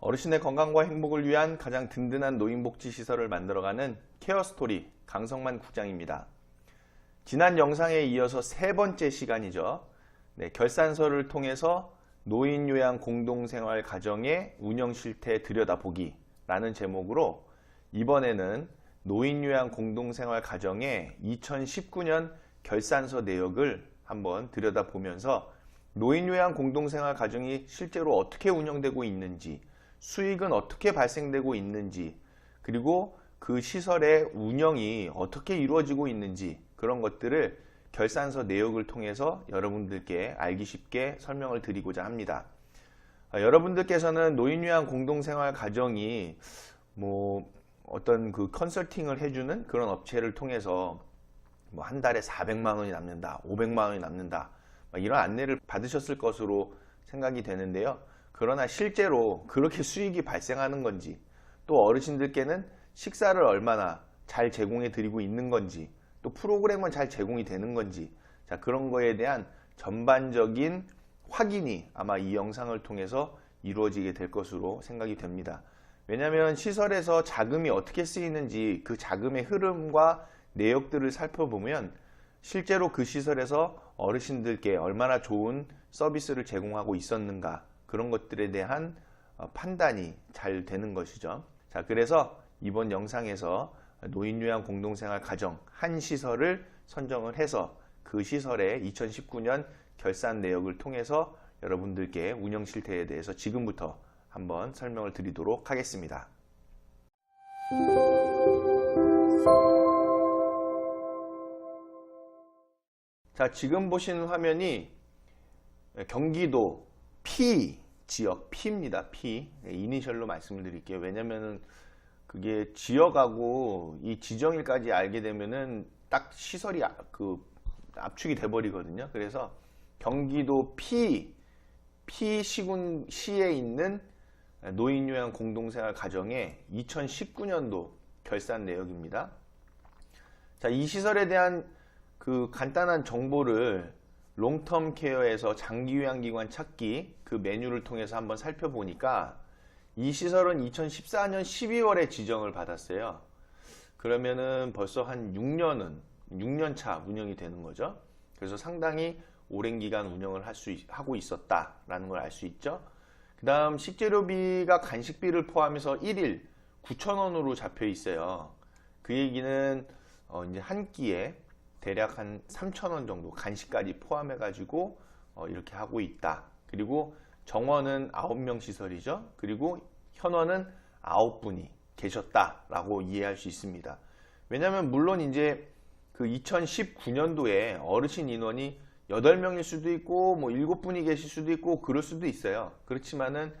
어르신의 건강과 행복을 위한 가장 든든한 노인복지시설을 만들어가는 케어스토리 강성만 국장입니다. 지난 영상에 이어서 세 번째 시간이죠. 결산서를 통해서 노인요양 공동생활 가정의 운영 실태 들여다보기 라는 제목으로 이번에는 노인요양 공동생활 가정의 2019년 결산서 내역을 한번 들여다보면서 노인요양 공동생활 가정이 실제로 어떻게 운영되고 있는지, 수익은 어떻게 발생되고 있는지, 그리고 그 시설의 운영이 어떻게 이루어지고 있는지 그런 것들을 결산서 내역을 통해서 여러분들께 알기 쉽게 설명을 드리고자 합니다. 여러분들께서는 노인요양 공동생활 가정이 어떤 그 컨설팅을 해주는 그런 업체를 통해서 한 달에 400만 원이 남는다, 500만 원이 남는다 이런 안내를 받으셨을 것으로 생각이 되는데요. 그러나 실제로 그렇게 수익이 발생하는 건지, 또 어르신들께는 식사를 얼마나 잘 제공해 드리고 있는 건지, 또 프로그램은 잘 제공이 되는 건지, 그런 거에 대한 전반적인 확인이 아마 이 영상을 통해서 이루어지게 될 것으로 생각이 됩니다. 왜냐하면 시설에서 자금이 어떻게 쓰이는지 그 자금의 흐름과 내역들을 살펴보면 실제로 그 시설에서 어르신들께 얼마나 좋은 서비스를 제공하고 있었는가, 그런 것들에 대한 판단이 잘 되는 것이죠. 그래서 이번 영상에서 노인요양 공동생활 가정 한 시설을 선정을 해서 그 시설의 2019년 결산 내역을 통해서 여러분들께 운영 실태에 대해서 지금부터 한번 설명을 드리도록 하겠습니다. 지금 보시는 화면이 경기도 P 지역, P입니다. P. 이니셜로 말씀을 드릴게요. 왜냐면은 그게 지역하고 이 지정일까지 알게 되면은 딱 시설이 압축이 돼 버리거든요. 그래서 경기도 P 시군시에 있는 노인요양 공동생활 가정의 2019년도 결산 내역입니다. 이 시설에 대한 그 간단한 정보를 롱텀 케어에서 장기요양기관 찾기 그 메뉴를 통해서 한번 살펴보니까 이 시설은 2014년 12월에 지정을 받았어요. 그러면은 벌써 한 6년 차 운영이 되는 거죠. 그래서 상당히 오랜 기간 운영을 하고 있었다라는 걸 알 수 있죠. 그 다음 식재료비가 간식비를 포함해서 1일 9,000원으로 잡혀 있어요. 그 얘기는 이제 한 끼에 대략 한 3,000원 정도 간식까지 포함해 가지고 이렇게 하고 있다. 그리고 정원은 9명 시설이죠. 그리고 현원은 9분이 계셨다라고 이해할 수 있습니다. 왜냐하면 물론 이제 그 2019년도에 어르신 인원이 8명일 수도 있고 7분이 계실 수도 있고 그럴 수도 있어요. 그렇지만은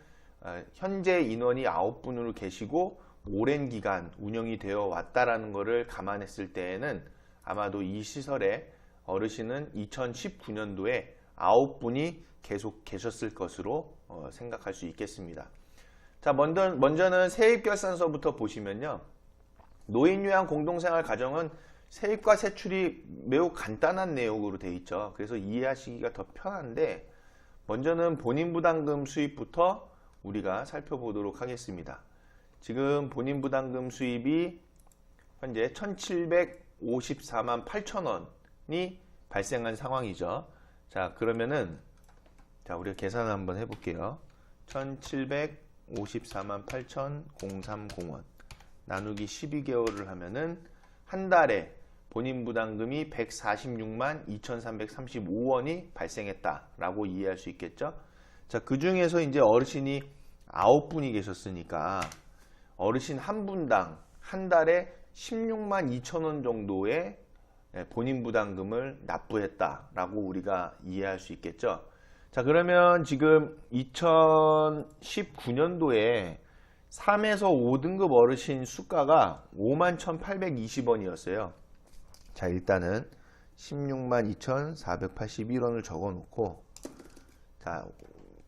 현재 인원이 9분으로 계시고 오랜 기간 운영이 되어 왔다라는 것을 감안했을 때에는 아마도 이 시설에 어르신은 2019년도에 9분이 계속 계셨을 것으로 생각할 수 있겠습니다. 먼저는 세입결산서부터 보시면요. 노인요양 공동생활 가정은 세입과 세출이 매우 간단한 내용으로 되어 있죠. 그래서 이해하시기가 더 편한데, 먼저는 본인부담금 수입부터 우리가 살펴보도록 하겠습니다. 지금 본인부담금 수입이 현재 1,754만 8천원이 발생한 상황이죠. 그러면은 우리가 계산을 한번 해볼게요. 1,754만 8천 0301 나누기 12개월을 하면은 한 달에 본인부담금이 146만 2,335원이 발생했다라고 이해할 수 있겠죠. 그 중에서 이제 어르신이 9분이 계셨으니까 어르신 한 분당 한 달에 16만 2천원 정도의 본인부담금을 납부했다라고 우리가 이해할 수 있겠죠. 그러면 지금 2019년도에 3에서 5등급 어르신 수가가 51,820원이었어요. 일단은 16만 2,481원을 적어 놓고,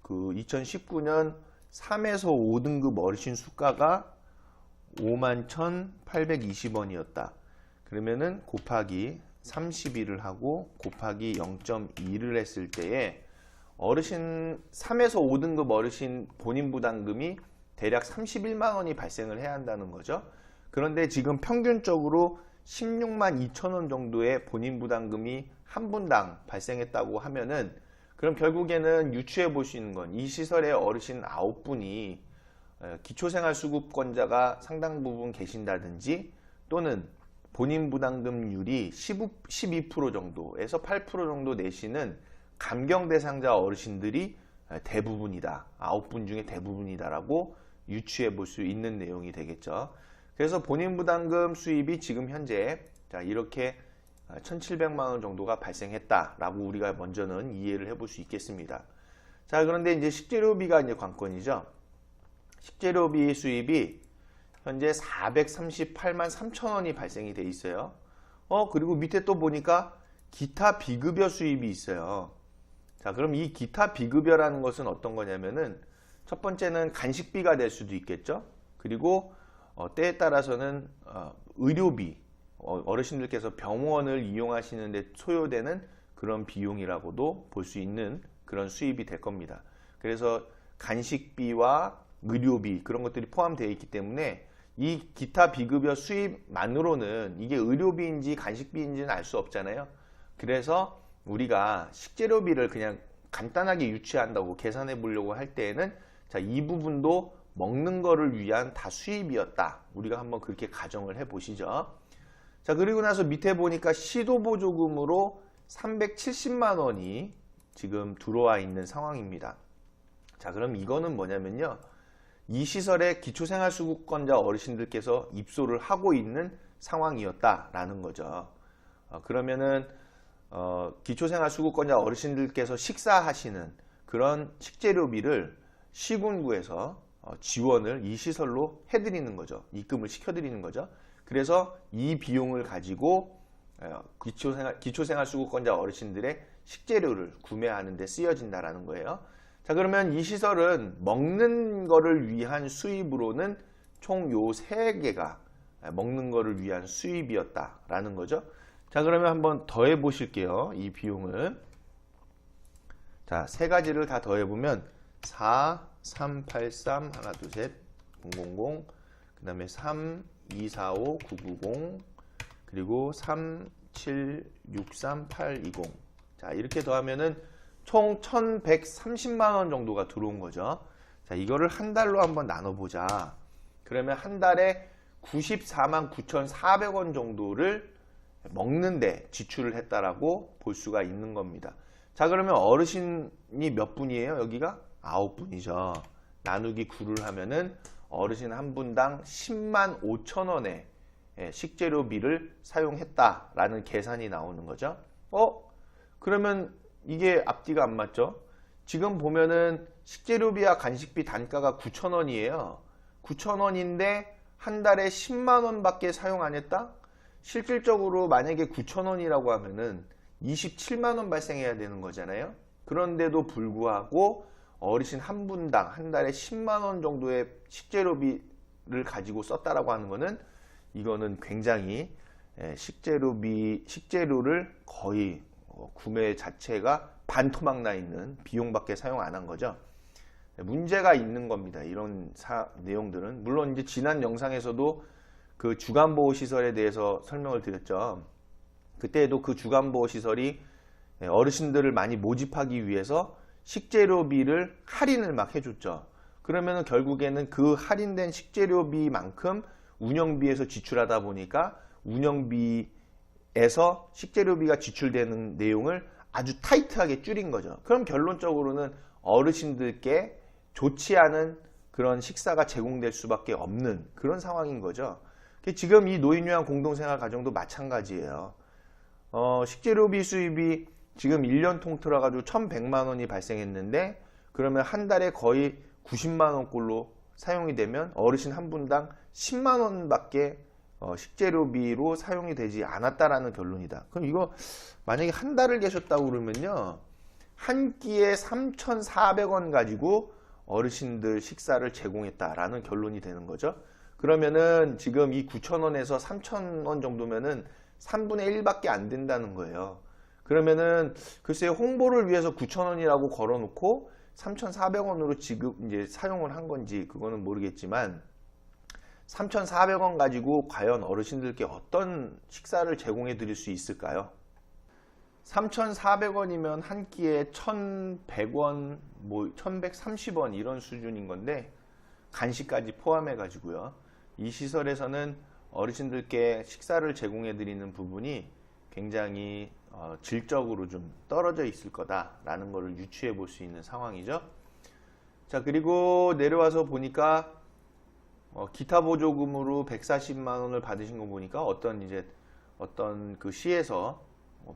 그 2019년 3에서 5등급 어르신 수가가 51,820원이었다. 그러면은 곱하기 32를 하고 곱하기 0.2를 했을 때에 어르신 3에서 5등급 어르신 본인부담금이 대략 31만 원이 발생을 해야 한다는 거죠. 그런데 지금 평균적으로 16만 2천 원 정도의 본인 부담금이 한 분당 발생했다고 하면은, 그럼 결국에는 유추해 볼 수 있는 건 이 시설에 어르신 9분이 기초생활수급권자가 상당 부분 계신다든지, 또는 본인 부담금률이 12% 정도에서 8% 정도 내시는 감경 대상자 어르신들이 대부분이다. 9분 중에 대부분이다라고 유추해 볼 수 있는 내용이 되겠죠. 그래서 본인 부담금 수입이 지금 현재 이렇게 1,700만 원 정도가 발생했다라고 우리가 먼저는 이해를 해볼 수 있겠습니다. 자, 그런데 이제 식재료비가 이제 관건이죠. 식재료비 수입이 현재 438만 3천 원이 발생이 돼 있어요. 그리고 밑에 또 보니까 기타 비급여 수입이 있어요. 자, 그럼 이 기타 비급여라는 것은 어떤 거냐면은, 첫 번째는 간식비가 될 수도 있겠죠. 그리고 때에 따라서는 의료비, 어르신들께서 병원을 이용하시는데 소요되는 그런 비용이라고도 볼 수 있는 그런 수입이 될 겁니다. 그래서 간식비와 의료비, 그런 것들이 포함되어 있기 때문에 이 기타 비급여 수입만으로는 이게 의료비인지 간식비인지는 알 수 없잖아요. 그래서 우리가 식재료비를 그냥 간단하게 유추한다고 계산해 보려고 할 때에는, 자, 이 부분도 먹는 거를 위한 다 수입이었다. 우리가 한번 그렇게 가정을 해 보시죠. 자, 그리고 나서 밑에 보니까 시도보조금으로 370만 원이 지금 들어와 있는 상황입니다. 자, 그럼 이거는 뭐냐면요, 이 시설에 기초생활수급권자 어르신들께서 입소를 하고 있는 상황이었다라는 거죠. 그러면은 기초생활수급권자 어르신들께서 식사하시는 그런 식재료비를 시군구에서 지원을 이 시설로 해드리는 거죠. 입금을 시켜드리는 거죠. 그래서 이 비용을 가지고 기초생활수급권자 어르신들의 식재료를 구매하는 데 쓰여진다라는 거예요. 자, 그러면 이 시설은 먹는 거를 위한 수입으로는 총 요 3개가 먹는 거를 위한 수입이었다라는 거죠. 자, 그러면 한번 더해 보실게요. 이 비용을. 자, 3가지를 다 더해 보면 4, 3, 8, 3, 하나, 둘, 셋, 000, 그 다음에 3, 2, 4, 5, 9, 9, 0, 그리고 3, 7, 6, 3, 8, 2, 0. 자, 이렇게 더하면은 총 1,130만 원 정도가 들어온 거죠. 자, 이거를 한 달로 한번 나눠보자. 그러면 한 달에 94만 9,400원 정도를 먹는데 지출을 했다라고 볼 수가 있는 겁니다. 자, 그러면 어르신이 몇 분이에요? 여기가 9분이죠. 나누기 9를 하면은 어르신 한 분당 10만 5천 원의 식재료비를 사용했다라는 계산이 나오는 거죠. 그러면 이게 앞뒤가 안 맞죠? 지금 보면은 식재료비와 간식비 단가가 9,000원이에요. 9,000원인데 한 달에 10만 원밖에 사용 안 했다? 실질적으로 만약에 9,000원이라고 하면은 27만 원 발생해야 되는 거잖아요. 그런데도 불구하고 어르신 한 분당 한 달에 10만 원 정도의 식재료비를 가지고 썼다라고 하는 거는, 이거는 굉장히 식재료를 거의 구매 자체가 반토막 나 있는 비용밖에 사용 안 한 거죠. 문제가 있는 겁니다. 이런 내용들은. 물론 이제 지난 영상에서도 그 주간보호시설에 대해서 설명을 드렸죠. 그때에도 그 주간보호시설이 어르신들을 많이 모집하기 위해서 식재료비를 할인을 막 해줬죠. 그러면은 결국에는 그 할인된 식재료비만큼 운영비에서 지출하다 보니까 운영비에서 식재료비가 지출되는 내용을 아주 타이트하게 줄인 거죠. 그럼 결론적으로는 어르신들께 좋지 않은 그런 식사가 제공될 수밖에 없는 그런 상황인 거죠. 지금 이 노인요양 공동생활 가정도 마찬가지예요. 식재료비 수입이 지금 1년 통틀어 가지고 1,100만 원이 발생했는데, 그러면 한 달에 거의 90만 원꼴로 사용이 되면 어르신 한 분당 10만 원밖에 식재료비로 사용이 되지 않았다라는 결론이다. 그럼 이거 만약에 한 달을 계셨다고 그러면요, 한 끼에 3,400원 가지고 어르신들 식사를 제공했다라는 결론이 되는 거죠. 그러면은 지금 이 9,000원에서 3,000원 정도면은 3분의 1밖에 안 된다는 거예요. 그러면은 글쎄요, 홍보를 위해서 9,000원이라고 걸어놓고 3,400원으로 지급 이제 사용을 한 건지 그거는 모르겠지만 3,400원 가지고 과연 어르신들께 어떤 식사를 제공해 드릴 수 있을까요? 3,400원이면 한 끼에 1,100원, 뭐 1,130원 이런 수준인 건데 간식까지 포함해 가지고요. 이 시설에서는 어르신들께 식사를 제공해 드리는 부분이 굉장히 질적으로 좀 떨어져 있을 거다라는 것을 유추해 볼 수 있는 상황이죠. 자, 그리고 내려와서 보니까 기타 보조금으로 140만 원을 받으신 거 보니까 어떤 그 시에서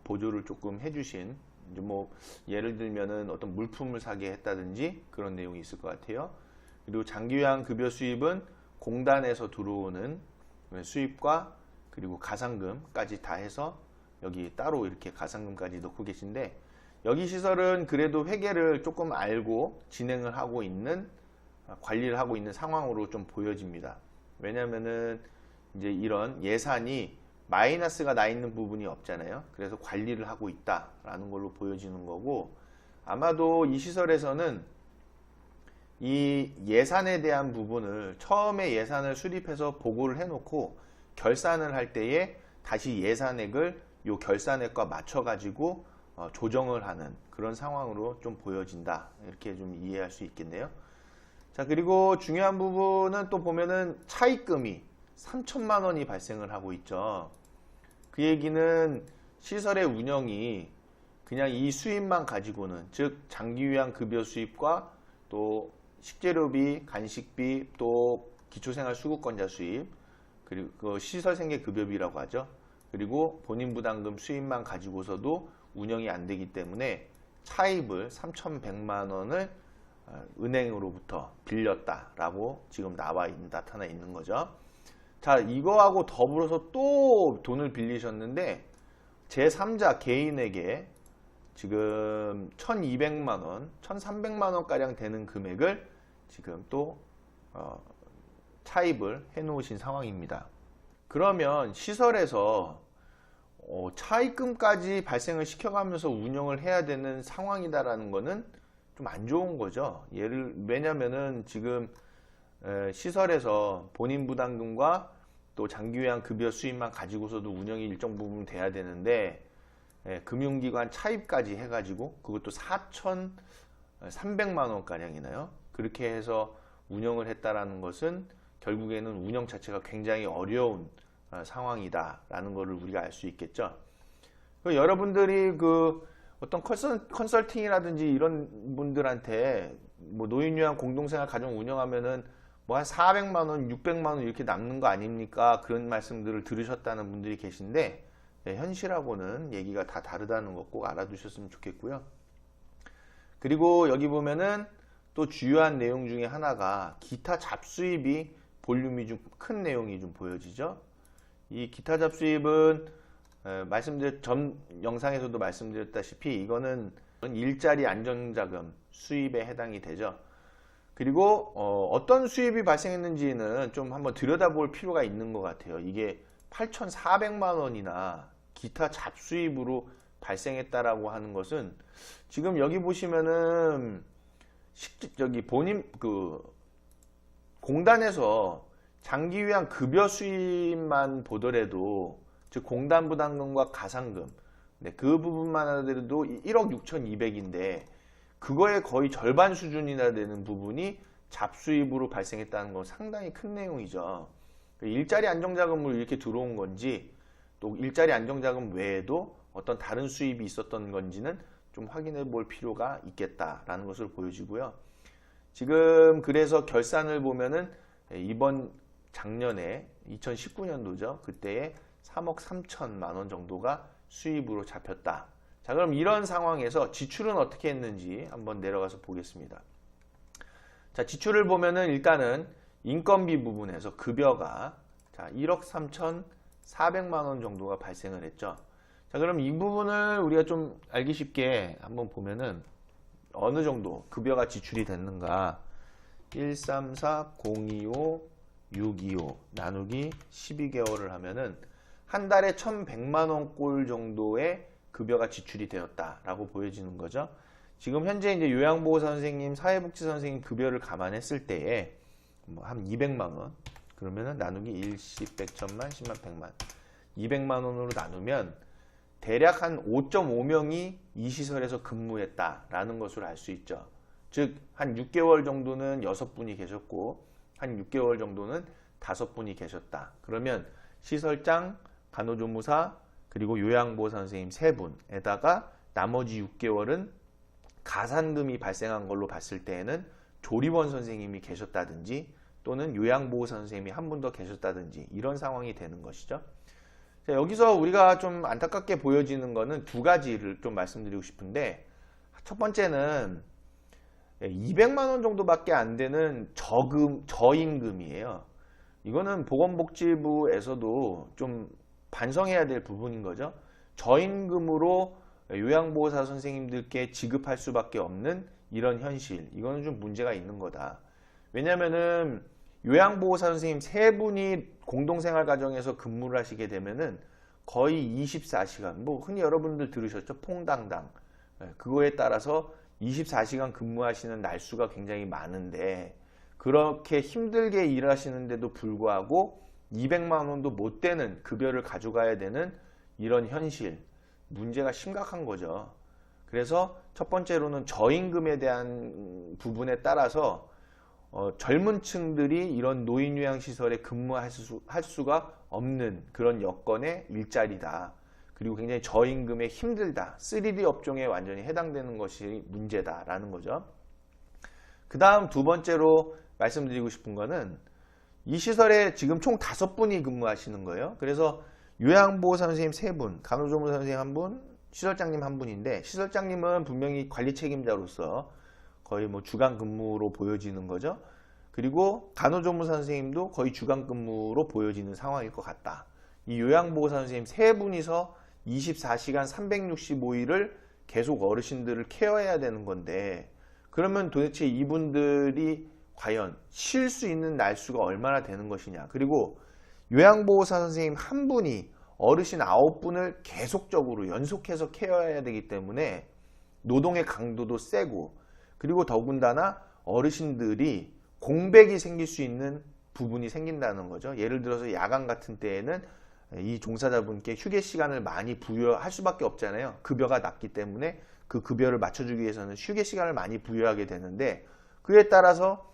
보조를 조금 해주신, 이제 뭐 예를 들면은 어떤 물품을 사게 했다든지 그런 내용이 있을 것 같아요. 그리고 장기요양 급여 수입은 공단에서 들어오는 수입과 그리고 가상금까지 다 해서 여기 따로 이렇게 가상금까지 넣고 계신데, 여기 시설은 그래도 회계를 조금 알고 진행을 하고 있는, 관리를 하고 있는 상황으로 좀 보여집니다. 왜냐면은 이제 이런 예산이 마이너스가 나 있는 부분이 없잖아요. 그래서 관리를 하고 있다라는 걸로 보여지는 거고, 아마도 이 시설에서는 이 예산에 대한 부분을 처음에 예산을 수립해서 보고를 해놓고 결산을 할 때에 다시 예산액을 요 결산액과 맞춰 가지고 조정을 하는 그런 상황으로 좀 보여진다, 이렇게 좀 이해할 수 있겠네요. 자, 그리고 중요한 부분은 또 보면은 차입금이 3천만 원이 발생을 하고 있죠. 그 얘기는 시설의 운영이 그냥 이 수입만 가지고는, 즉 장기요양 급여 수입과 또 식재료비, 간식비, 또 기초생활수급권자 수입, 그리고 그 시설생계급여비라고 하죠. 그리고 본인부담금 수입만 가지고서도 운영이 안 되기 때문에 차입을 3,100만 원을 은행으로부터 빌렸다라고 지금 나타나 있는 거죠. 자, 이거하고 더불어서 또 돈을 빌리셨는데 제3자 개인에게 지금 1,200만 원, 1,300만 원 가량 되는 금액을 지금 또 차입을 해 놓으신 상황입니다. 그러면 시설에서 차입금까지 발생을 시켜가면서 운영을 해야 되는 상황이다라는 거는 좀 안 좋은 거죠. 왜냐면은 지금 시설에서 본인 부담금과 또 장기요양 급여 수입만 가지고서도 운영이 일정 부분 돼야 되는데, 금융기관 차입까지 해가지고 그것도 4,300만 원 가량이나요? 그렇게 해서 운영을 했다라는 것은 결국에는 운영 자체가 굉장히 어려운 상황이다라는 것을 우리가 알 수 있겠죠. 여러분들이 그 어떤 컨설팅이라든지 이런 분들한테 뭐 노인요양 공동생활 가정 운영하면은 뭐 한 400만 원, 600만 원 이렇게 남는 거 아닙니까? 그런 말씀들을 들으셨다는 분들이 계신데, 현실하고는 얘기가 다 다르다는 거 꼭 알아두셨으면 좋겠고요. 그리고 여기 보면은 또 주요한 내용 중에 하나가 기타 잡수입이 볼륨이 좀 큰 내용이 좀 보여지죠. 이 기타 잡수입은 전 영상에서도 말씀드렸다시피 이거는 일자리 안정자금 수입에 해당이 되죠. 그리고 어떤 수입이 발생했는지는 좀 한번 들여다볼 필요가 있는 것 같아요. 이게 8,400만 원이나 기타 잡수입으로 발생했다라고 하는 것은, 지금 여기 보시면은 여기 본인 그 공단에서 장기요양 급여 수입만 보더라도, 즉 공단 부담금과 가상금, 그 부분만 하더라도 1억 6,200인데 그거의 거의 절반 수준이나 되는 부분이 잡수입으로 발생했다는 건 상당히 큰 내용이죠. 일자리 안정자금으로 이렇게 들어온 건지, 또 일자리 안정자금 외에도 어떤 다른 수입이 있었던 건지는 좀 확인해 볼 필요가 있겠다라는 것을 보여지고요. 지금 그래서 결산을 보면은 이번 작년에 2019년도죠. 그때에 3억 3천만 원 정도가 수입으로 잡혔다. 자, 그럼 이런 상황에서 지출은 어떻게 했는지 한번 내려가서 보겠습니다. 자, 지출을 보면은 일단은 인건비 부분에서 급여가 1억 3,400만 원 정도가 발생을 했죠. 자, 그럼 이 부분을 우리가 좀 알기 쉽게 한번 보면은 어느 정도 급여가 지출이 됐는가, 134, 025, 625 나누기 12개월을 하면은 한 달에 1,100만 원 꼴 정도의 급여가 지출이 되었다라고 보여지는 거죠. 지금 현재 이제 요양보호사 선생님, 사회복지사 선생님 급여를 감안했을 때에 뭐 한 200만 원, 그러면은 나누기 1십 100, 1000만, 10만, 100만, 200만 원으로 나누면 대략 한 5.5명이 이 시설에서 근무했다라는 것을 알 수 있죠. 즉, 한 6개월 정도는 6분이 계셨고, 한 6개월 정도는 5분이 계셨다. 그러면 시설장, 간호조무사, 그리고 요양보호사 선생님 3분에다가 나머지 6개월은 가산금이 발생한 걸로 봤을 때에는 조리원 선생님이 계셨다든지 또는 요양보호사 선생님이 한 분 더 계셨다든지 이런 상황이 되는 것이죠. 자, 여기서 우리가 좀 안타깝게 보여지는 거는 두 가지를 좀 말씀드리고 싶은데, 첫 번째는 200만 원 정도밖에 안 되는 저임금이에요. 이거는 보건복지부에서도 좀 반성해야 될 부분인 거죠. 저임금으로 요양보호사 선생님들께 지급할 수밖에 없는 이런 현실, 이거는 좀 문제가 있는 거다. 왜냐면은 요양보호사 선생님 3분이 공동생활가정에서 근무를 하시게 되면은 거의 24시간, 뭐 흔히 여러분들 들으셨죠? 퐁당당. 그거에 따라서 24시간 근무하시는 날수가 굉장히 많은데, 그렇게 힘들게 일하시는데도 불구하고 200만 원도 못 되는 급여를 가져가야 되는 이런 현실, 문제가 심각한 거죠. 그래서 첫 번째로는 저임금에 대한 부분에 따라서 젊은 층들이 이런 노인요양시설에 근무할 수가 없는 그런 여건의 일자리다. 그리고 굉장히 저임금에 힘들다. 3D 업종에 완전히 해당되는 것이 문제다라는 거죠. 그 다음 두 번째로 말씀드리고 싶은 거는 이 시설에 지금 총 5분이 근무하시는 거예요. 그래서 요양보호사 선생님 3분, 간호조무사 선생님 1분, 시설장님 1분인데, 시설장님은 분명히 관리 책임자로서 거의 뭐 주간 근무로 보여지는 거죠. 그리고 간호조무사 선생님도 거의 주간 근무로 보여지는 상황일 것 같다. 이 요양보호사 선생님 3분이서 24시간 365일을 계속 어르신들을 케어해야 되는 건데, 그러면 도대체 이분들이 과연 쉴 수 있는 날수가 얼마나 되는 것이냐. 그리고 요양보호사 선생님 1분이 어르신 9분을 계속적으로 연속해서 케어해야 되기 때문에 노동의 강도도 세고, 그리고 더군다나 어르신들이 공백이 생길 수 있는 부분이 생긴다는 거죠. 예를 들어서 야간 같은 때에는 이 종사자분께 휴게 시간을 많이 부여할 수밖에 없잖아요. 급여가 낮기 때문에 그 급여를 맞춰주기 위해서는 휴게 시간을 많이 부여하게 되는데, 그에 따라서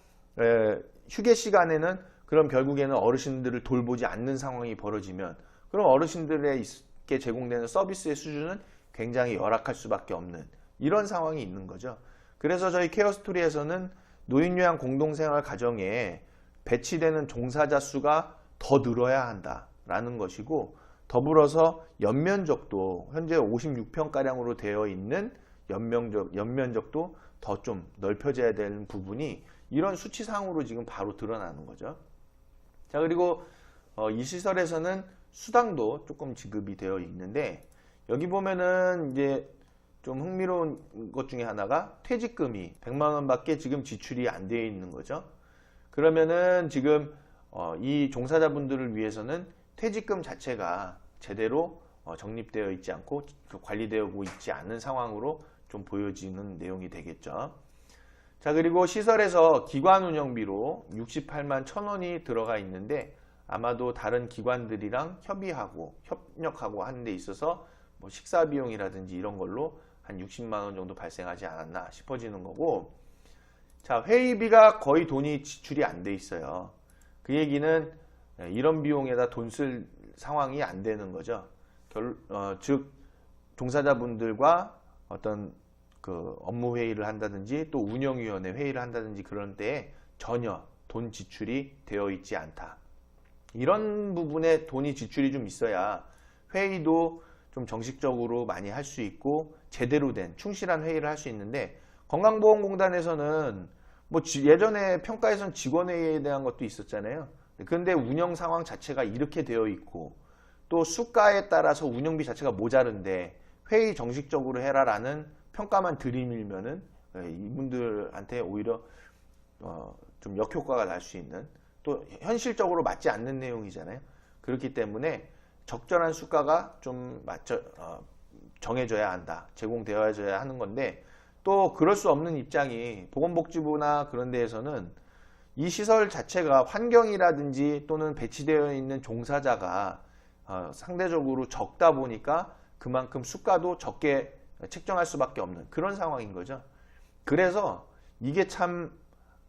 휴게 시간에는 그럼 결국에는 어르신들을 돌보지 않는 상황이 벌어지면, 그럼 어르신들에게 제공되는 서비스의 수준은 굉장히 열악할 수밖에 없는 이런 상황이 있는 거죠. 그래서 저희 케어스토리에서는 노인요양 공동생활 가정에 배치되는 종사자 수가 더 늘어야 한다라는 것이고, 더불어서 연면적도 현재 56평가량으로 되어 있는 연면적도 더 좀 넓혀져야 되는 부분이 이런 수치상으로 지금 바로 드러나는 거죠. 자, 그리고 이 시설에서는 수당도 조금 지급이 되어 있는데, 여기 보면은 이제 좀 흥미로운 것 중에 하나가 퇴직금이 100만 원밖에 지금 지출이 안 되어 있는 거죠. 그러면은 지금 이 종사자분들을 위해서는 퇴직금 자체가 제대로 적립되어 있지 않고 관리되고 있지 않은 상황으로 좀 보여지는 내용이 되겠죠. 자, 그리고 시설에서 기관 운영비로 68만 1,000원이 들어가 있는데, 아마도 다른 기관들이랑 협력하고 하는 데 있어서 뭐 식사 비용이라든지 이런 걸로 한 60만 원 정도 발생하지 않았나 싶어지는 거고, 자, 회의비가 거의 돈이 지출이 안 돼 있어요. 그 얘기는 이런 비용에다 돈 쓸 상황이 안 되는 거죠. 즉 종사자분들과 어떤 그 업무 회의를 한다든지 또 운영위원회 회의를 한다든지 그런 때에 전혀 돈 지출이 되어 있지 않다. 이런 부분에 돈이 지출이 좀 있어야 회의도 좀 정식적으로 많이 할 수 있고 제대로 된 충실한 회의를 할 수 있는데, 건강보험공단에서는 뭐 예전에 평가에선 직원회의에 대한 것도 있었잖아요. 그런데 운영 상황 자체가 이렇게 되어 있고 또 수가에 따라서 운영비 자체가 모자른데 회의 정식적으로 해라라는 평가만 들이밀면은 이분들한테 오히려 좀 역효과가 날 수 있는, 또 현실적으로 맞지 않는 내용이잖아요. 그렇기 때문에 적절한 수가가 좀 정해져야 한다, 제공되어야 하는 건데, 또 그럴 수 없는 입장이 보건복지부나 그런 데에서는 이 시설 자체가 환경이라든지 또는 배치되어 있는 종사자가 상대적으로 적다 보니까 그만큼 수가도 적게 책정할 수밖에 없는 그런 상황인 거죠. 그래서 이게 참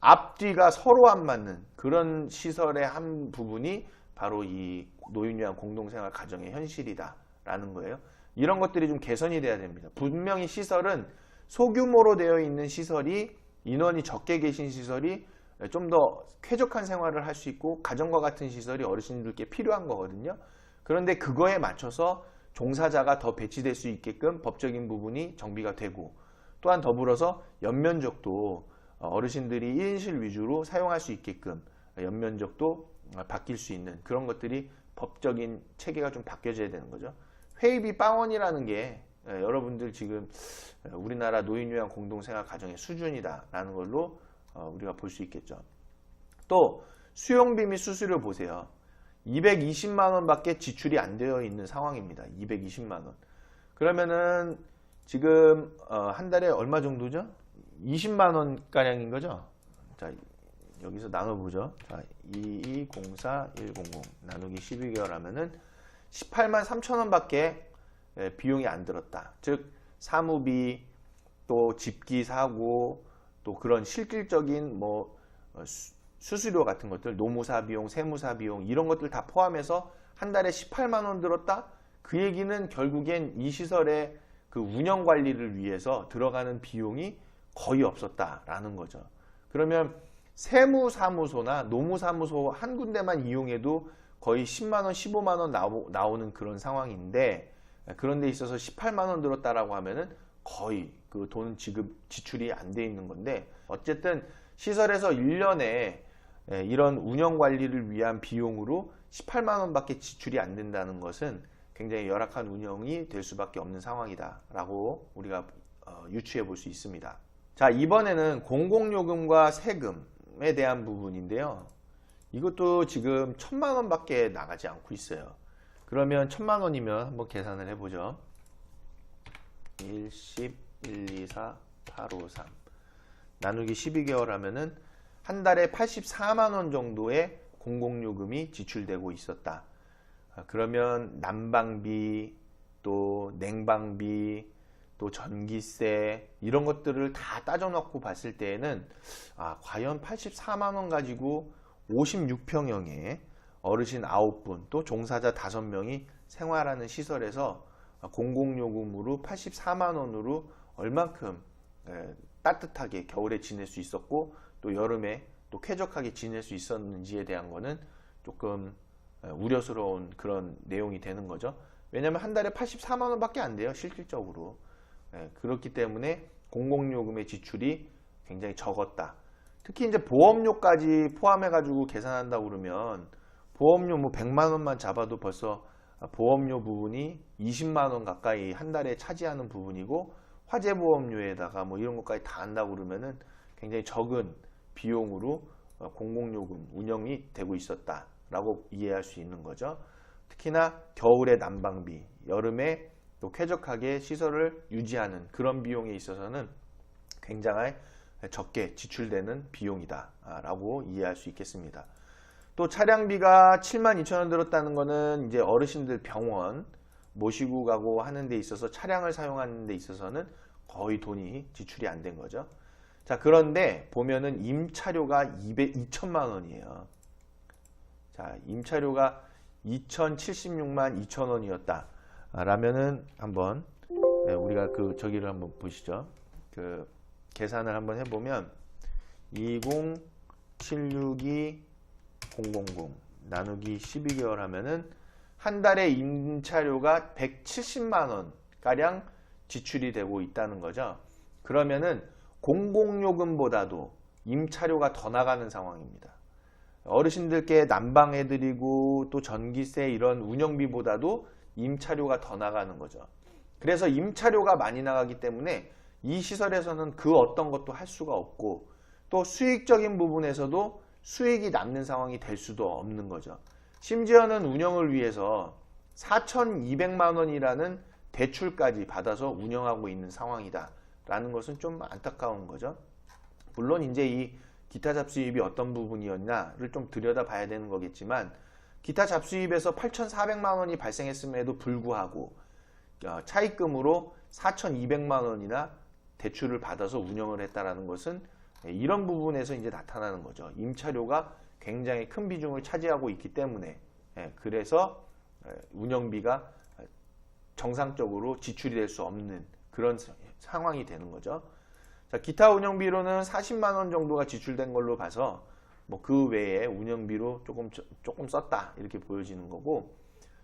앞뒤가 서로 안 맞는 그런 시설의 한 부분이 바로 이 노인요양 공동생활 가정의 현실이다라는 거예요. 이런 것들이 좀 개선이 돼야 됩니다. 분명히 시설은 소규모로 되어 있는 시설이 인원이 적게 계신 시설이 좀 더 쾌적한 생활을 할 수 있고 가정과 같은 시설이 어르신들께 필요한 거거든요. 그런데 그거에 맞춰서 종사자가 더 배치될 수 있게끔 법적인 부분이 정비가 되고 또한 더불어서 연면적도 어르신들이 1인실 위주로 사용할 수 있게끔 연면적도 바뀔 수 있는 그런 것들이 법적인 체계가 좀 바뀌어져야 되는 거죠. 회의비 빵원이라는 게 여러분들 지금 우리나라 노인요양 공동생활 가정의 수준이다라는 걸로 우리가 볼 수 있겠죠. 또 수용비 및 수수료 보세요. 220만 원밖에 지출이 안 되어 있는 상황입니다. 220만 원. 그러면은 지금 한 달에 얼마 정도죠? 20만 원 가량인 거죠. 자, 여기서 나눠보죠. 자, 2204100 나누기 12개월 하면은 18만 3천 원밖에 비용이 안 들었다. 즉 사무비 또 집기 사고 또 그런 실질적인 뭐 수수료 같은 것들 노무사 비용, 세무사 비용 이런 것들 다 포함해서 한 달에 18만 원 들었다. 그 얘기는 결국엔 이 시설의 그 운영 관리를 위해서 들어가는 비용이 거의 없었다라는 거죠. 그러면 세무사무소나 노무사무소 한 군데만 이용해도 거의 10만 원, 15만 원 나오는 그런 상황인데 그런 데 있어서 18만 원 들었다라고 하면은 거의 그 돈 지출이 안 돼 있는 건데 어쨌든 시설에서 1년에 이런 운영 관리를 위한 비용으로 18만 원밖에 지출이 안 된다는 것은 굉장히 열악한 운영이 될 수밖에 없는 상황이다라고 우리가 유추해 볼 수 있습니다. 자, 이번에는 공공요금과 세금에 대한 부분인데요. 이것도 지금 1,000만 원밖에 나가지 않고 있어요. 그러면 1,000만 원이면 한번 계산을 해보죠. 1, 10, 1, 2, 4, 8, 5, 3 나누기 12개월 하면은 한 달에 84만 원 정도의 공공요금이 지출되고 있었다. 그러면 난방비, 또 냉방비, 또 전기세 이런 것들을 다 따져놓고 봤을 때에는 과연 84만 원 가지고 56평형의 어르신 9분 또 종사자 5명이 생활하는 시설에서 공공요금으로 84만 원으로 얼만큼 따뜻하게 겨울에 지낼 수 있었고 또 여름에 또 쾌적하게 지낼 수 있었는지에 대한 거는 조금 우려스러운 그런 내용이 되는 거죠. 왜냐하면 한 달에 84만 원밖에 안 돼요. 실질적으로. 그렇기 때문에 공공요금의 지출이 굉장히 적었다. 특히 이제 보험료까지 포함해 가지고 계산한다고 그러면 보험료 뭐 100만 원만 잡아도 벌써 보험료 부분이 20만 원 가까이 한 달에 차지하는 부분이고 화재보험료에다가 뭐 이런 것까지 다 한다고 그러면은 굉장히 적은 비용으로 공공요금 운영이 되고 있었다라고 이해할 수 있는 거죠. 특히나 겨울에 난방비, 여름에 또 쾌적하게 시설을 유지하는 그런 비용에 있어서는 굉장히 적게 지출되는 비용이다라고 이해할 수 있겠습니다. 또 차량비가 72,000원 들었다는 거는 이제 어르신들 병원 모시고 가고 하는 데 있어서 차량을 사용하는 데 있어서는 거의 돈이 지출이 안 된 거죠. 자, 그런데 보면은 임차료가 2,000만 원이에요. 자, 임차료가 2,076만 2천 원이었다. 라면은 한번 우리가 그 저기를 한번 보시죠. 그 계산을 한번 해보면 20762 000 나누기 12개월 하면은 한 달에 임차료가 170만 원 가량 지출이 되고 있다는 거죠. 그러면은 공공요금보다도 임차료가 더 나가는 상황입니다. 어르신들께 난방해드리고 또 전기세 이런 운영비보다도 임차료가 더 나가는 거죠. 그래서 임차료가 많이 나가기 때문에 이 시설에서는 그 어떤 것도 할 수가 없고 또 수익적인 부분에서도 수익이 남는 상황이 될 수도 없는 거죠. 심지어는 운영을 위해서 4,200만 원이라는 대출까지 받아서 운영하고 있는 상황이다 라는 것은 좀 안타까운 거죠. 물론 이제 이 기타 잡수입이 어떤 부분이었나를 좀 들여다봐야 되는 거겠지만, 기타 잡수입에서 8,400만 원이 발생했음에도 불구하고 차입금으로 4,200만 원이나 대출을 받아서 운영을 했다라는 것은 이런 부분에서 이제 나타나는 거죠. 임차료가 굉장히 큰 비중을 차지하고 있기 때문에, 그래서 운영비가 정상적으로 지출이 될 수 없는 그런 상황이 되는 거죠. 자, 기타 운영비로는 40만 원 정도가 지출된 걸로 봐서 뭐 그 외에 운영비로 조금 썼다 이렇게 보여지는 거고,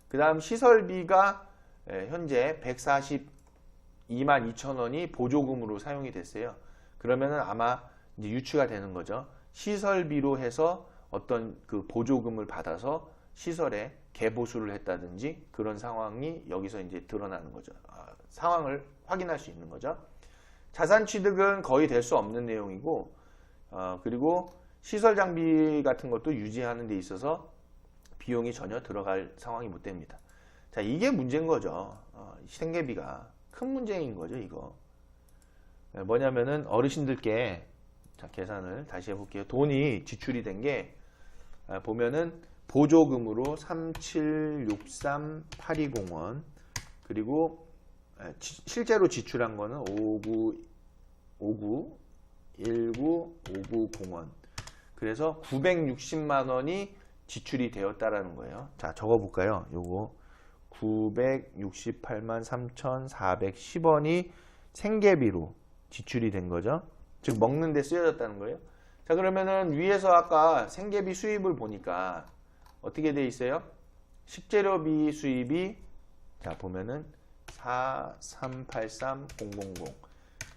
그 다음 시설비가 현재 142만 2천 원이 보조금으로 사용이 됐어요. 그러면은 아마 이제 유추가 되는 거죠. 시설비로 해서 어떤 그 보조금을 받아서 시설에 개보수를 했다든지 그런 상황이 여기서 이제 드러나는 거죠. 상황을 확인할 수 있는 거죠. 자산 취득은 거의 될 수 없는 내용이고, 그리고 시설 장비 같은 것도 유지하는 데 있어서 비용이 전혀 들어갈 상황이 못 됩니다. 자, 이게 문제인 거죠. 생계비가 큰 문제인 거죠, 이거. 뭐냐면은 어르신들께, 자, 계산을 다시 해볼게요. 돈이 지출이 된 게 보면은 보조금으로 3763,820원, 그리고 실제로 지출한 거는 59,19,590원. 그래서 960만 원이 지출이 되었다라는 거예요. 자, 적어볼까요? 요거 968만 3,410원이 생계비로 지출이 된 거죠. 즉 먹는 데 쓰여졌다는 거예요. 자, 그러면은 위에서 아까 생계비 수입을 보니까 어떻게 돼 있어요? 식재료비 수입이, 자, 보면은 4383000,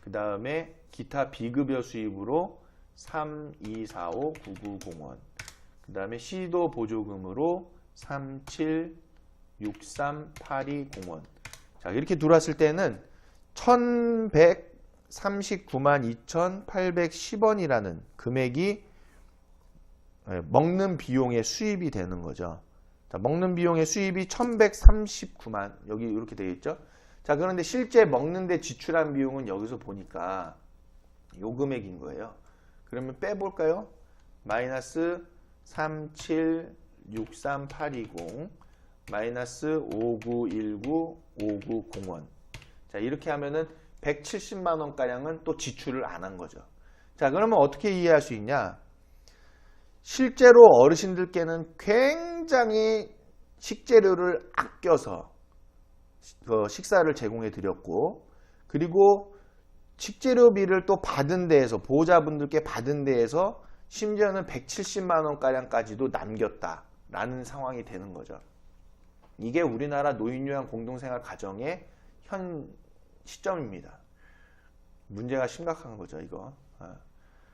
그 다음에 기타 비급여 수입으로 3245,990원, 그 다음에 시도 보조금으로 3763,820원. 자, 이렇게 들어왔을 때는 1139만 2,810원이라는 금액이 먹는 비용의 수입이 되는 거죠. 자, 먹는 비용의 수입이 1139만, 여기 이렇게 되어 있죠. 자, 그런데 실제 먹는데 지출한 비용은 여기서 보니까 요 금액인 거예요. 그러면 빼볼까요? 마이너스 3763,820 마이너스 5919,590원. 자, 이렇게 하면은 170만 원가량은 또 지출을 안 한 거죠. 자, 그러면 어떻게 이해할 수 있냐? 실제로 어르신들께는 굉장히 식재료를 아껴서 식사를 제공해 드렸고, 그리고 식재료비를 또 받은 데에서, 보호자분들께 받은 데에서 심지어는 170만 원가량까지도 남겼다라는 상황이 되는 거죠. 이게 우리나라 노인요양 공동생활 가정의 현 시점입니다. 문제가 심각한 거죠, 이거.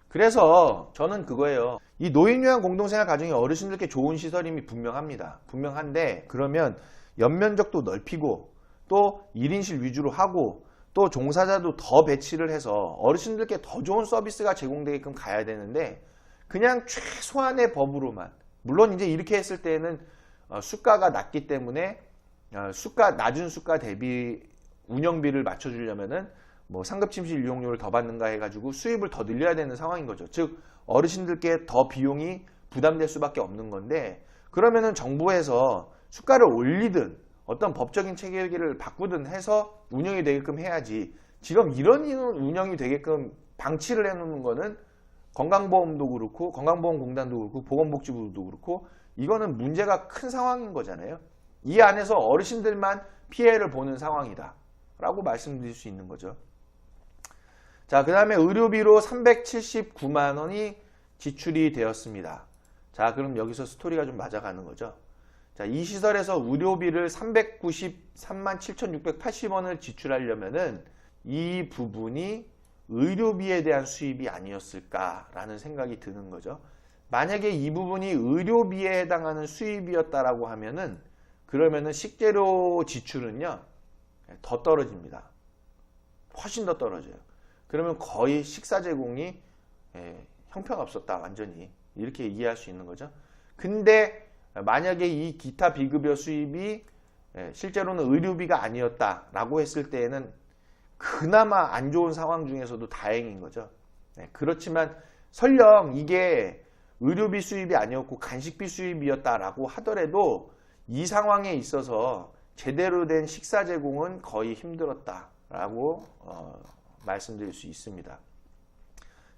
그래서 저는 그거예요. 이 노인요양 공동생활 가정이 어르신들께 좋은 시설임이 분명합니다. 분명한데, 그러면 연면적도 넓히고 또 1인실 위주로 하고 또 종사자도 더 배치를 해서 어르신들께 더 좋은 서비스가 제공되게끔 가야 되는데, 그냥 최소한의 법으로만, 물론 이제 이렇게 했을 때는 수가가 낮기 때문에 낮은 수가 대비 운영비를 맞춰주려면은 뭐 상급침실 이용료를 더 받는가 해가지고 수입을 더 늘려야 되는 상황인 거죠. 즉 어르신들께 더 비용이 부담될 수밖에 없는 건데, 그러면은 정부에서 수가를 올리든 어떤 법적인 체계를 바꾸든 해서 운영이 되게끔 해야지, 지금 이런 운영이 되게끔 방치를 해놓는 거는 건강보험도 그렇고 건강보험공단도 그렇고 보건복지부도 그렇고 이거는 문제가 큰 상황인 거잖아요. 이 안에서 어르신들만 피해를 보는 상황이다 라고 말씀드릴 수 있는 거죠. 자, 그 다음에 의료비로 379만 원이 지출이 되었습니다. 자, 그럼 여기서 스토리가 좀 맞아가는 거죠. 자, 이 시설에서 의료비를 393만 7,680원을 지출하려면은 이 부분이 의료비에 대한 수입이 아니었을까라는 생각이 드는 거죠. 만약에 이 부분이 의료비에 해당하는 수입이었다라고 하면은, 그러면은 식재료 지출은요 더 떨어집니다. 훨씬 더 떨어져요. 그러면 거의 식사 제공이 형편없었다, 완전히 이렇게 이해할 수 있는 거죠. 근데 만약에 이 기타 비급여 수입이 실제로는 의료비가 아니었다라고 했을 때에는 그나마 안 좋은 상황 중에서도 다행인 거죠. 네, 그렇지만 설령 이게 의료비 수입이 아니었고 간식비 수입이었다라고 하더라도 이 상황에 있어서 제대로 된 식사 제공은 거의 힘들었다라고 말씀드릴 수 있습니다.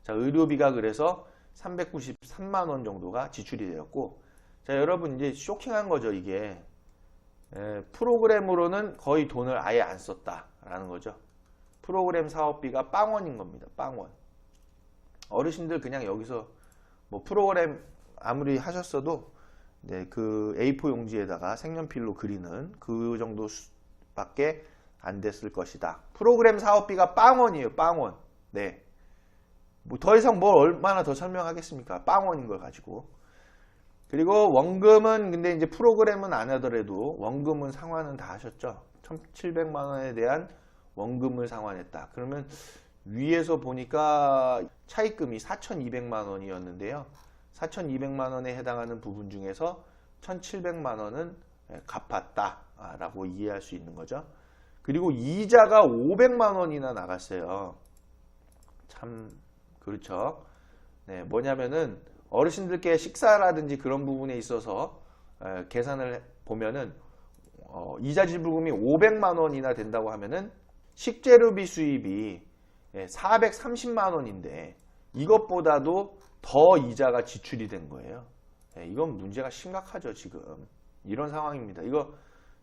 자, 의료비가 그래서 393만 원 정도가 지출이 되었고, 자, 여러분 이제 쇼킹한 거죠, 이게. 프로그램으로는 거의 돈을 아예 안 썼다라는 거죠. 프로그램 사업비가 빵원인 겁니다. 빵원. 어르신들 그냥 여기서 뭐 프로그램 아무리 하셨어도 그 A4 용지에다가 색연필로 그리는 그 정도 밖에 안 됐을 것이다. 프로그램 사업비가 빵원이에요. 빵원. 네. 뭐 더 이상 뭘 얼마나 더 설명하겠습니까? 빵원인 걸 가지고. 그리고 원금은 근데 이제 프로그램은 안 하더라도 원금은 상환은 다 하셨죠. 1,700만 원에 대한 원금을 상환했다. 그러면 위에서 보니까 차입금이 4,200만 원이었는데요. 4,200만 원에 해당하는 부분 중에서 1,700만 원은 갚았다라고 이해할 수 있는 거죠. 그리고 이자가 500만 원이나 나갔어요. 참 그렇죠. 네, 뭐냐면은 어르신들께 식사라든지 그런 부분에 있어서 계산을 보면은 이자 지불금이 500만 원이나 된다고 하면은 식재료비 수입이 430만 원인데 이것보다도 더 이자가 지출이 된 거예요. 이건 문제가 심각하죠, 지금. 이런 상황입니다. 이거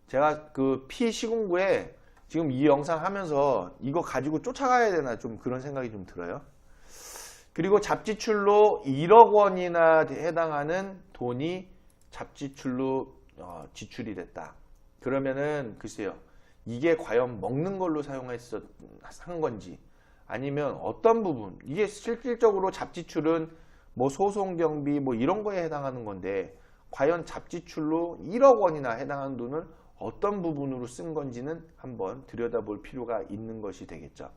제가 그 피시군구에 지금 이 영상 하면서 이거 가지고 쫓아가야 되나 좀 그런 생각이 좀 들어요. 그리고 잡지출로 1억 원이나 해당하는 돈이 잡지출로 지출이 됐다. 그러면은 글쎄요. 이게 과연 먹는 걸로 한 건지 아니면 어떤 부분, 이게 실질적으로 잡지출은 뭐 소송경비 뭐 이런 거에 해당하는 건데 과연 잡지출로 1억 원이나 해당하는 돈을 어떤 부분으로 쓴 건지는 한번 들여다볼 필요가 있는 것이 되겠죠.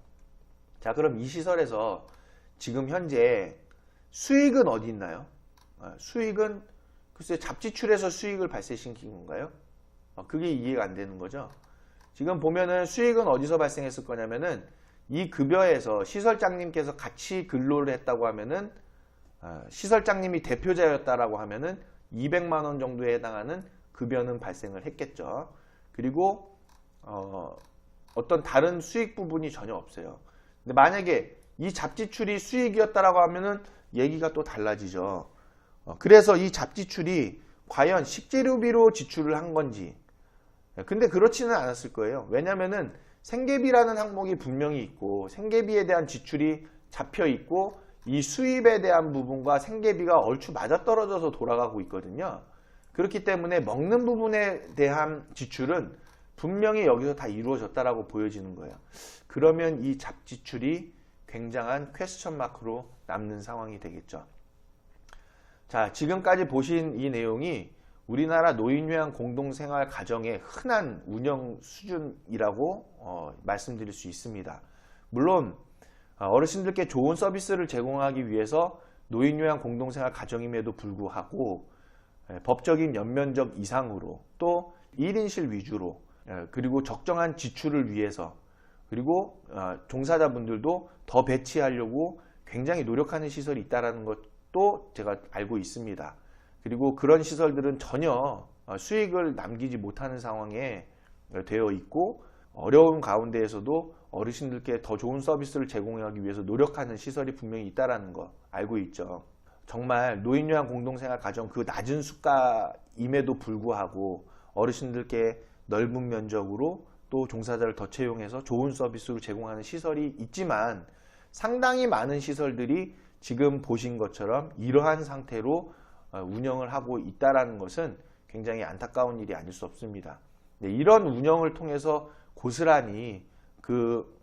자, 그럼 이 시설에서 지금 현재 수익은 어디 있나요? 수익은 글쎄 잡지출에서 수익을 발생시킨 건가요? 그게 이해가 안 되는 거죠. 지금 보면은 수익은 어디서 발생했을 거냐면은 이 급여에서 시설장님께서 같이 근로를 했다고 하면은 시설장님이 대표자였다라고 하면은 200만 원 정도에 해당하는 급여는 발생을 했겠죠. 그리고 어떤 다른 수익 부분이 전혀 없어요. 근데 만약에 이 잡지출이 수익이었다라고 하면은 얘기가 또 달라지죠. 그래서 이 잡지출이 과연 식재료비로 지출을 한 건지. 근데 그렇지는 않았을 거예요. 왜냐면은 생계비라는 항목이 분명히 있고 생계비에 대한 지출이 잡혀 있고 이 수입에 대한 부분과 생계비가 얼추 맞아떨어져서 돌아가고 있거든요. 그렇기 때문에 먹는 부분에 대한 지출은 분명히 여기서 다 이루어졌다라고 보여지는 거예요. 그러면 이 잡지출이 굉장한 퀘스천 마크로 남는 상황이 되겠죠. 자, 지금까지 보신 이 내용이 우리나라 노인요양 공동생활 가정의 흔한 운영 수준이라고 말씀드릴 수 있습니다. 물론 어르신들께 좋은 서비스를 제공하기 위해서 노인요양 공동생활 가정임에도 불구하고 법적인 연면적 이상으로 또 1인실 위주로 그리고 적정한 지출을 위해서 그리고 종사자분들도 더 배치하려고 굉장히 노력하는 시설이 있다는 것도 제가 알고 있습니다. 그리고 그런 시설들은 전혀 수익을 남기지 못하는 상황에 되어 있고 어려운 가운데에서도 어르신들께 더 좋은 서비스를 제공하기 위해서 노력하는 시설이 분명히 있다는 거 알고 있죠. 정말 노인요양 공동생활 가정 그 낮은 수가임에도 불구하고 어르신들께 넓은 면적으로 또 종사자를 더 채용해서 좋은 서비스를 제공하는 시설이 있지만 상당히 많은 시설들이 지금 보신 것처럼 이러한 상태로 운영을 하고 있다는 것은 굉장히 안타까운 일이 아닐 수 없습니다. 이런 운영을 통해서 고스란히 그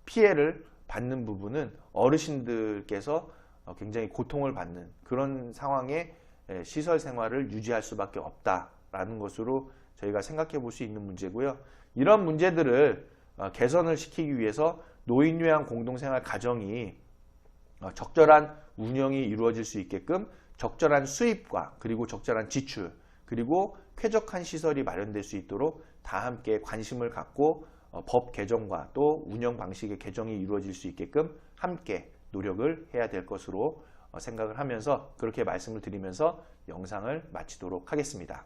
피해를 받는 부분은 어르신들께서 굉장히 고통을 받는 그런 상황에 시설 생활을 유지할 수밖에 없다라는 것으로 저희가 생각해 볼 수 있는 문제고요. 이런 문제들을 개선을 시키기 위해서 노인요양 공동생활 가정이 적절한 운영이 이루어질 수 있게끔 적절한 수입과 그리고 적절한 지출 그리고 쾌적한 시설이 마련될 수 있도록 다 함께 관심을 갖고 법 개정과 또 운영 방식의 개정이 이루어질 수 있게끔 함께 노력을 해야 될 것으로 생각을 하면서 그렇게 말씀을 드리면서 영상을 마치도록 하겠습니다.